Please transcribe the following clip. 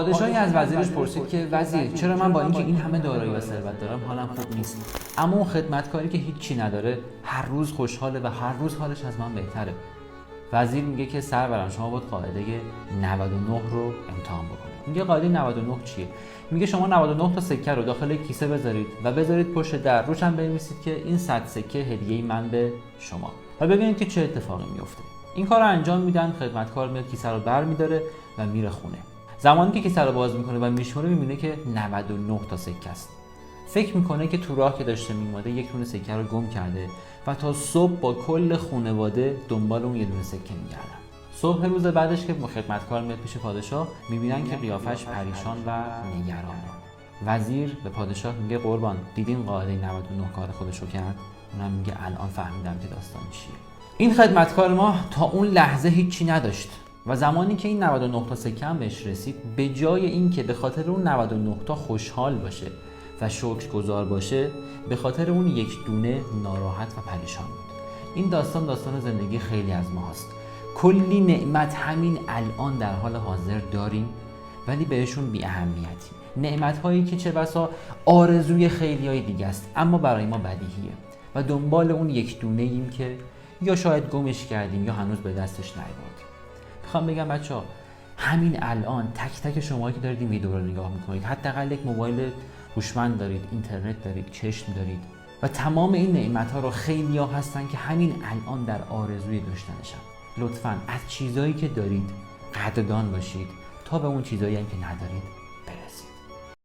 پادشاهی از وزیرش پرسید که وزیر، چرا من با اینکه این همه دارایی و ثروت دارم حالم خوب نیست؟ اما اون خدمتکاری که هیچی نداره هر روز خوشحاله و هر روز حالش از من بهتره. وزیر میگه که سرورم، شما باید قاعده 99 رو امتحان بکنید. میگه قاعده 99 چیه؟ میگه شما 99 تا سکه رو داخل کیسه بذارید و بذارید پشت در، روش هم بنویسید که این 100 سکه هدیه من به شما، و ببینید که چه اتفاقی میفته. این کار رو انجام میدن، خدمتکار میاد کیسه رو برمی‌داره و میره خونه. زمانی که کیسه رو باز میکنه و میشمره میبینه که 99 تا سکه است. فکر میکنه که تو راه که داشته میومده یک دونه سکه رو گم کرده و تا صبح با کل خانواده دنبال اون یه دونه سکه میگردن. صبح روز بعدش که خدمتکار میاد پیش پادشاه، میبینن که قیافش پریشان و نگرانه. وزیر به پادشاه میگه قربان، دیدین قاعده 99 کار خودشو کرد؟ اونم میگه الان فهمیدم که داستان چیه. این خدمتکار ما تا اون لحظه هیچی نداشت و زمانی که این 99 تا سکه هم بهش رسید، به جای اینکه به خاطر اون 99 تا خوشحال باشه و شکرگزار باشه، به خاطر اون یک دونه ناراحت و پریشان بود. این داستان زندگی خیلی از ما هست. کلی نعمت همین الان در حال حاضر داریم ولی بهشون بی اهمیتی. نعمت هایی که چه بسا آرزوی خیلی های دیگه است اما برای ما بدیهیه و دنبال اون یک دونه ایم که یا شاید گمش کردیم یا هنوز به دستش نیاوردیم. میخوام بگم بچه‌ها، همین الان تک تک شما که دارید این ویدیو رو نگاه میکنید، حداقل یک موبایل هوشمند دارید، اینترنت دارید، چشم دارید و تمام این نعمت‌ها رو خیلی‌ها هستن که همین الان در آرزوی داشتنشن. لطفاً از چیزایی که دارید قدردان باشید تا به اون چیزایی هم که ندارید